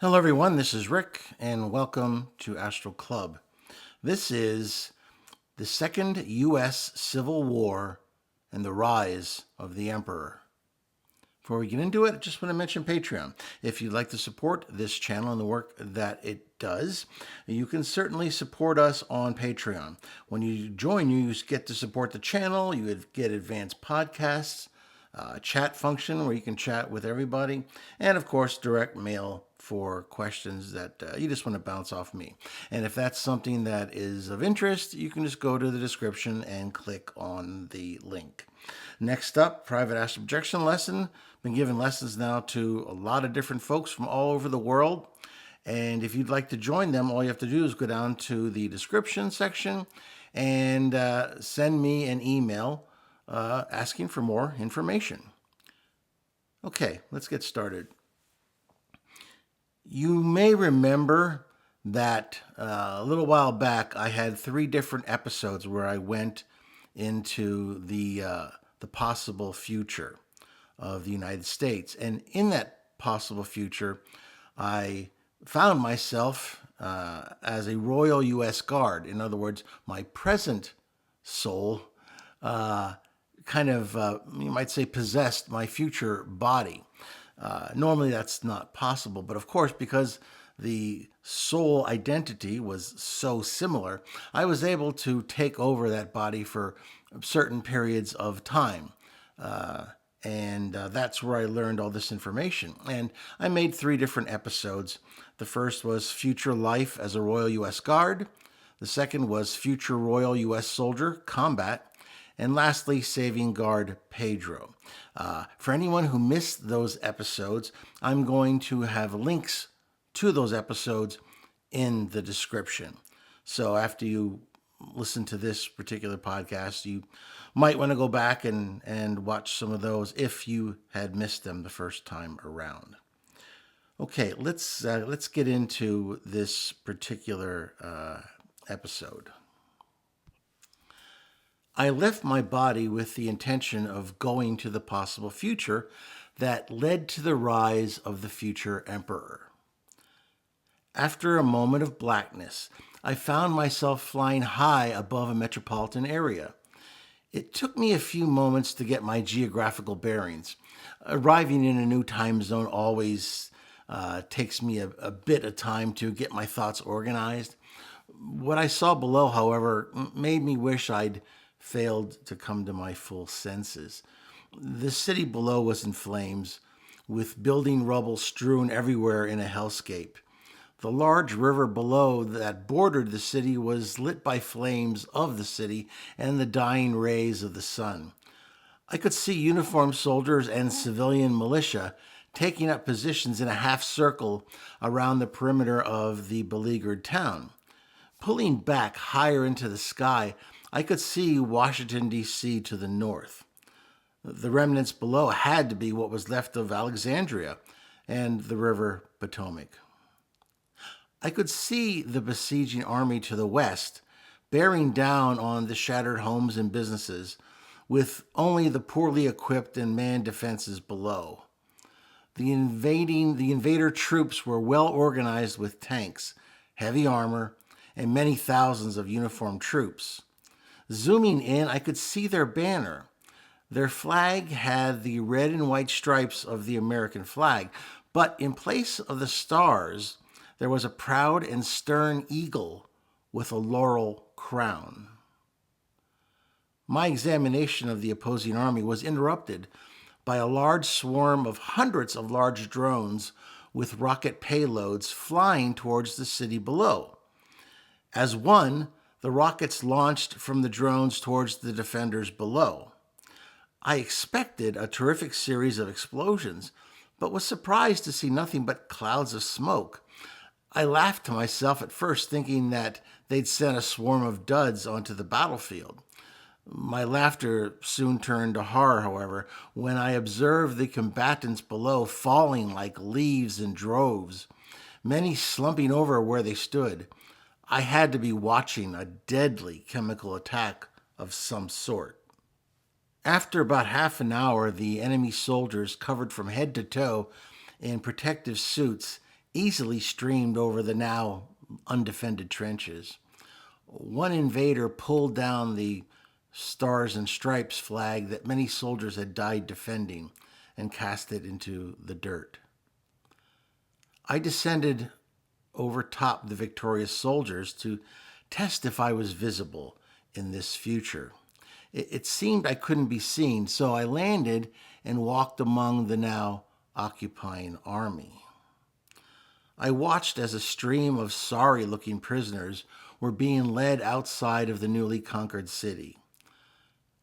Hello, everyone. This is Rick, and welcome to Astral Club. This is the Second U.S. Civil War and the Rise of the Emperor. Before we get into it, I just want to mention Patreon. If you'd like to support this channel and the work that it does, you can certainly support us on Patreon. When you join, you get to support the channel, you get advanced podcasts, chat function where you can chat with everybody, and of course, direct mail for questions that you just want to bounce off me. And if that's something that is of interest, you can just go to the description and click on the link. Next up, private astral projection lesson. Been giving lessons now to a lot of different folks from all over the world. And if you'd like to join them, all you have to do is go down to the description section and send me an email asking for more information. Okay, let's get started. You may remember that a little while back I had 3 different episodes where I went into the possible future of the United States. And in that possible future, I found myself as a Royal U.S. Guard. In other words, my present soul you might say, possessed my future body. Normally that's not possible, but of course, because the soul identity was so similar, I was able to take over that body for certain periods of time. And that's where I learned all this information. And I made 3 different episodes. The first was Future Life as a Royal U.S. Guard. The second was Future Royal U.S. Soldier Combat. And lastly, Saving Guard Pedro. For anyone who missed those episodes, I'm going to have links to those episodes in the description. So after you listen to this particular podcast, you might want to go back and watch some of those if you had missed them the first time around. Okay, let's get into this particular episode. I left my body with the intention of going to the possible future that led to the rise of the future emperor. After a moment of blackness, I found myself flying high above a metropolitan area. It took me a few moments to get my geographical bearings. Arriving in a new time zone always takes me a bit of time to get my thoughts organized. What I saw below, however, made me wish I'd failed to come to my full senses. The city below was in flames, with building rubble strewn everywhere in a hellscape. The large river below that bordered the city was lit by flames of the city and the dying rays of the sun. I could see uniformed soldiers and civilian militia taking up positions in a half circle around the perimeter of the beleaguered town. Pulling back higher into the sky, I could see Washington, D.C. to the north. The remnants below had to be what was left of Alexandria and the river Potomac. I could see the besieging army to the west, bearing down on the shattered homes and businesses, with only the poorly equipped and manned defenses below. The invader troops were well organized with tanks, heavy armor, and many thousands of uniformed troops. Zooming in, I could see their banner. Their flag had the red and white stripes of the American flag, but in place of the stars, there was a proud and stern eagle with a laurel crown. My examination of the opposing army was interrupted by a large swarm of hundreds of large drones with rocket payloads flying towards the city below. As one, the rockets launched from the drones towards the defenders below. I expected a terrific series of explosions, but was surprised to see nothing but clouds of smoke. I laughed to myself at first, thinking that they'd sent a swarm of duds onto the battlefield. My laughter soon turned to horror, however, when I observed the combatants below falling like leaves in droves, many slumping over where they stood. I had to be watching a deadly chemical attack of some sort. After about half an hour, the enemy soldiers, covered from head to toe in protective suits, easily streamed over the now undefended trenches. One invader pulled down the Stars and Stripes flag that many soldiers had died defending and cast it into the dirt. I descended over top the victorious soldiers to test if I was visible in this future. It seemed I couldn't be seen, so I landed and walked among the now occupying army. I watched as a stream of sorry-looking prisoners were being led outside of the newly conquered city.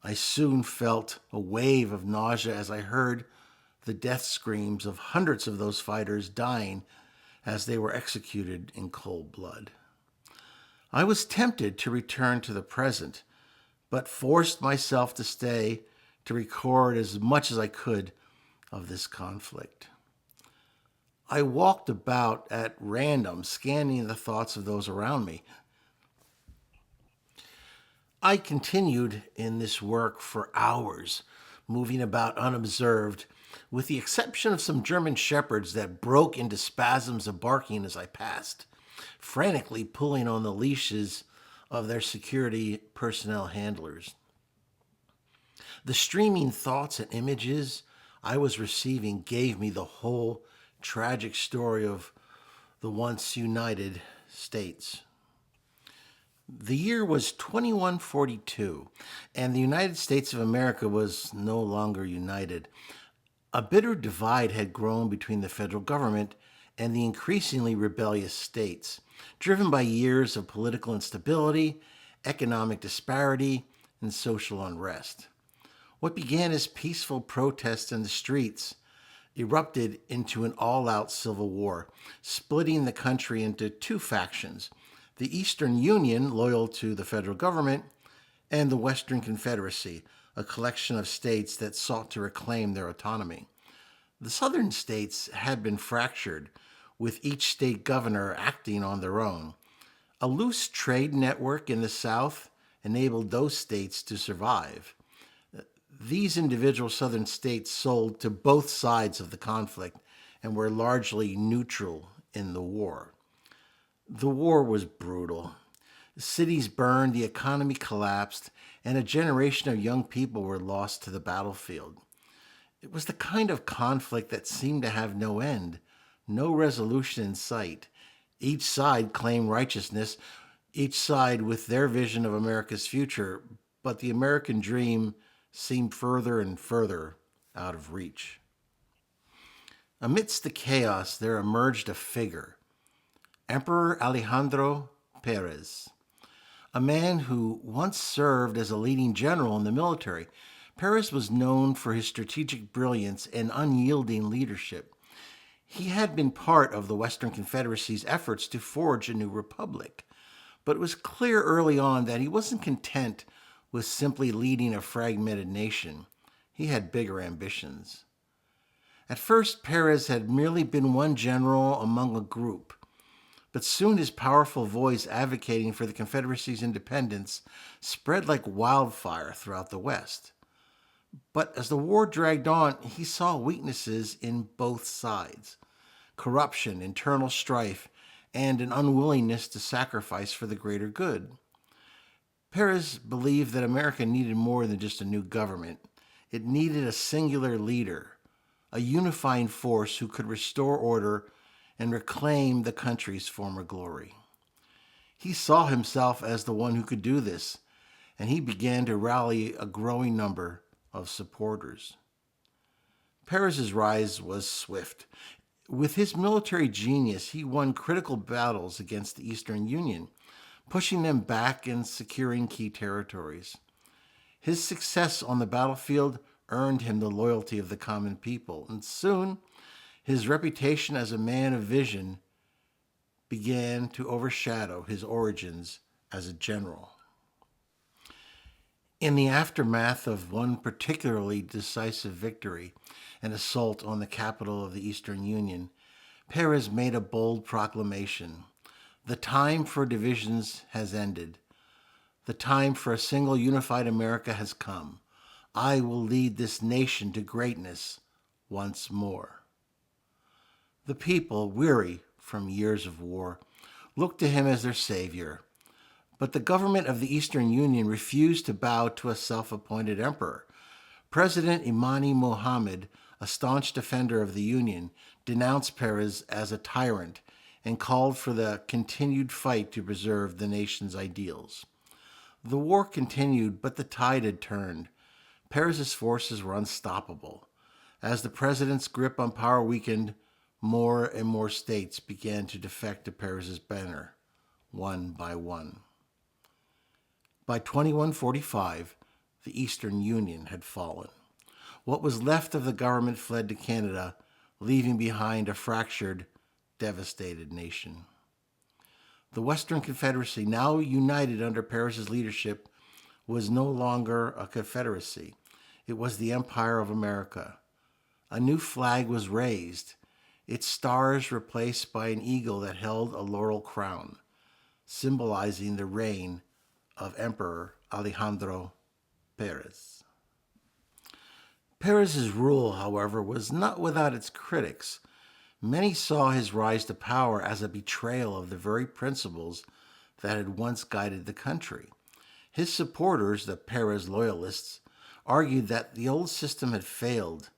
I soon felt a wave of nausea as I heard the death screams of hundreds of those fighters dying as they were executed in cold blood. I was tempted to return to the present, but forced myself to stay to record as much as I could of this conflict. I walked about at random, scanning the thoughts of those around me. I continued in this work for hours, moving about unobserved, with the exception of some German shepherds that broke into spasms of barking as I passed, frantically pulling on the leashes of their security personnel handlers. The streaming thoughts and images I was receiving gave me the whole tragic story of the once united states. The year was 2142, and the United States of America was no longer united. A bitter divide had grown between the federal government and the increasingly rebellious states, driven by years of political instability, economic disparity, and social unrest. What began as peaceful protests in the streets erupted into an all-out civil war, splitting the country into two factions: the Eastern Union, loyal to the federal government, and the Western Confederacy, a collection of states that sought to reclaim their autonomy. The southern states had been fractured, with each state governor acting on their own. A loose trade network in the South enabled those states to survive. These individual southern states sold to both sides of the conflict and were largely neutral in the war. The war was brutal. Cities burned, the economy collapsed, and a generation of young people were lost to the battlefield. It was the kind of conflict that seemed to have no end, no resolution in sight. Each side claimed righteousness, each side with their vision of America's future, but the American dream seemed further and further out of reach. Amidst the chaos, there emerged a figure, Emperor Alejandro Perez, a man who once served as a leading general in the military. Perez was known for his strategic brilliance and unyielding leadership. He had been part of the Western Confederacy's efforts to forge a new republic, but it was clear early on that he wasn't content with simply leading a fragmented nation. He had bigger ambitions. At first, Perez had merely been one general among a group, but soon his powerful voice advocating for the Confederacy's independence spread like wildfire throughout the West. But as the war dragged on, he saw weaknesses in both sides: corruption, internal strife, and an unwillingness to sacrifice for the greater good. Perez believed that America needed more than just a new government. It needed a singular leader, a unifying force who could restore order and reclaim the country's former glory. He saw himself as the one who could do this, and he began to rally a growing number of supporters. Perez's rise was swift. With his military genius, he won critical battles against the Eastern Union, pushing them back and securing key territories. His success on the battlefield earned him the loyalty of the common people, and soon his reputation as a man of vision began to overshadow his origins as a general. In the aftermath of one particularly decisive victory, an assault on the capital of the Eastern Union, Perez made a bold proclamation. The time for divisions has ended. The time for a single unified America has come. I will lead this nation to greatness once more. The people, weary from years of war, looked to him as their savior. But the government of the Eastern Union refused to bow to a self-appointed emperor. President Imani Mohammed, a staunch defender of the Union, denounced Perez as a tyrant and called for the continued fight to preserve the nation's ideals. The war continued, but the tide had turned. Perez's forces were unstoppable. As the president's grip on power weakened, more and more states began to defect to Perez's banner, one by one. By 2145, the Eastern Union had fallen. What was left of the government fled to Canada, leaving behind a fractured, devastated nation. The Western Confederacy, now united under Perez's leadership, was no longer a confederacy. It was the Empire of America. A new flag was raised, its stars replaced by an eagle that held a laurel crown, symbolizing the reign of Emperor Alejandro Perez. Perez's rule, however, was not without its critics. Many saw his rise to power as a betrayal of the very principles that had once guided the country. His supporters, the Perez loyalists, argued that the old system had failed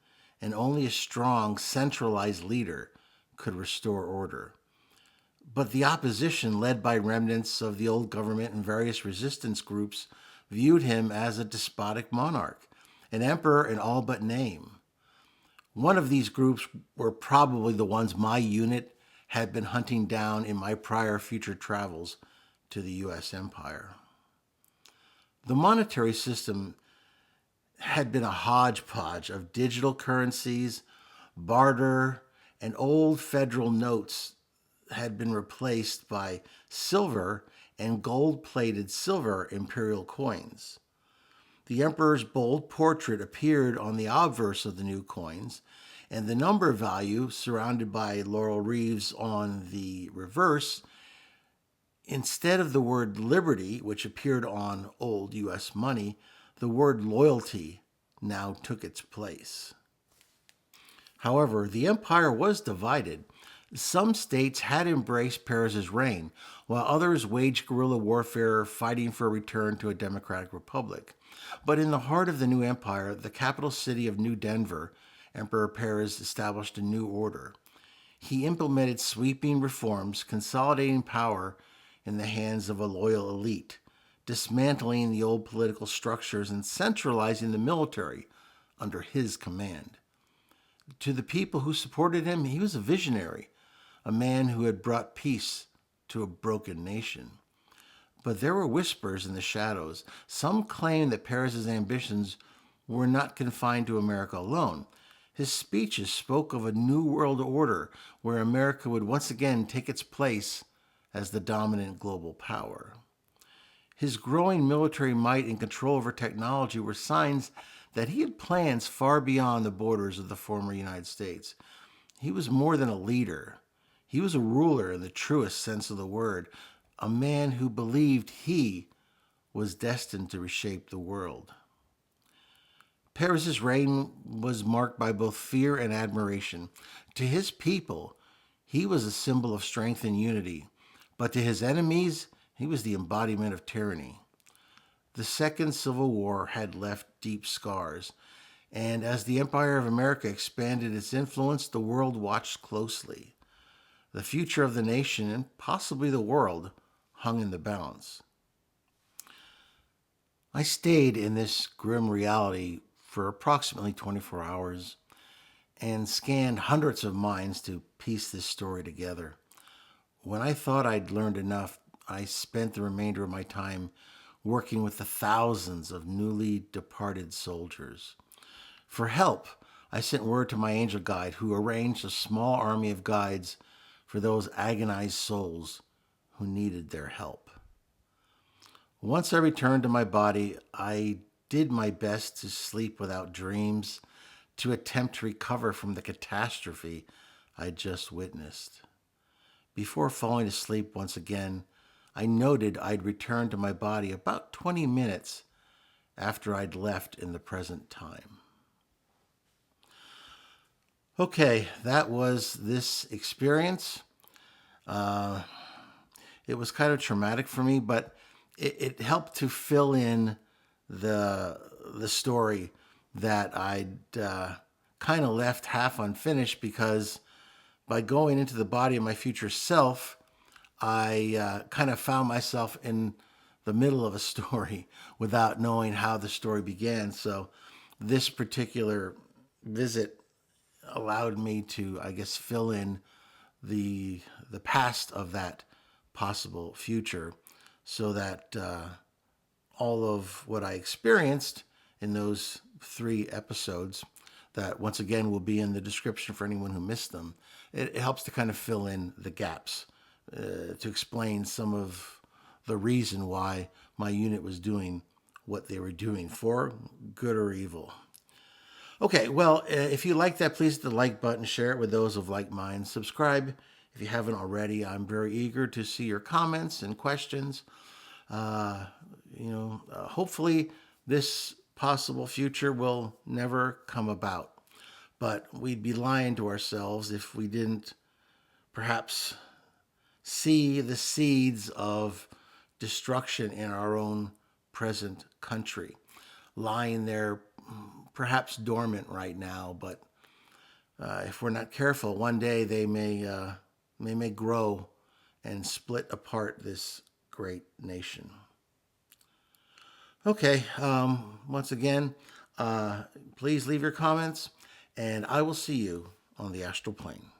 and only a strong, centralized leader could restore order. But the opposition, led by remnants of the old government and various resistance groups, viewed him as a despotic monarch, an emperor in all but name. One of these groups were probably the ones my unit had been hunting down in my prior future travels to the U.S. Empire. The monetary system had been a hodgepodge of digital currencies, barter, and old federal notes had been replaced by silver and gold-plated silver imperial coins. The emperor's bold portrait appeared on the obverse of the new coins, and the number value, surrounded by laurel wreaths on the reverse, instead of the word liberty, which appeared on old U.S. money, the word loyalty now took its place. However, the empire was divided. Some states had embraced Perez's reign, while others waged guerrilla warfare, fighting for a return to a democratic republic. But in the heart of the new empire, the capital city of New Denver, Emperor Perez established a new order. He implemented sweeping reforms, consolidating power in the hands of a loyal elite, dismantling the old political structures and centralizing the military under his command. To the people who supported him, he was a visionary, a man who had brought peace to a broken nation. But there were whispers in the shadows. Some claimed that Perez's ambitions were not confined to America alone. His speeches spoke of a new world order where America would once again take its place as the dominant global power. His growing military might and control over technology were signs that he had plans far beyond the borders of the former United States. He was more than a leader. He was a ruler in the truest sense of the word, a man who believed he was destined to reshape the world. Perez's reign was marked by both fear and admiration. To his people, he was a symbol of strength and unity, but to his enemies, he was the embodiment of tyranny. The Second Civil War had left deep scars, and as the Empire of America expanded its influence, the world watched closely. The future of the nation, and possibly the world, hung in the balance. I stayed in this grim reality for approximately 24 hours and scanned hundreds of minds to piece this story together. When I thought I'd learned enough, I spent the remainder of my time working with the thousands of newly departed soldiers. For help, I sent word to my angel guide, who arranged a small army of guides for those agonized souls who needed their help. Once I returned to my body, I did my best to sleep without dreams, to attempt to recover from the catastrophe I'd just witnessed. Before falling asleep once again, I noted I'd returned to my body about 20 minutes after I'd left in the present time. Okay, that was this experience. It was kind of traumatic for me, but it helped to fill in the story that I'd kind of left half unfinished, because by going into the body of my future self, I kind of found myself in the middle of a story without knowing how the story began. So this particular visit allowed me to, I guess, fill in the past of that possible future, so that all of what I experienced in those 3 episodes, that once again will be in the description for anyone who missed them, it helps to kind of fill in the gaps, to explain some of the reason why my unit was doing what they were doing, for good or evil. Okay, well, if you like that, please hit the like button, share it with those of like minds, subscribe if you haven't already. I'm very eager to see your comments and questions. Hopefully this possible future will never come about, but we'd be lying to ourselves if we didn't perhaps see the seeds of destruction in our own present country, lying there perhaps dormant right now, but if we're not careful, one day they may grow and split apart this great nation. Okay, once again, please leave your comments, and I will see you on the astral plane.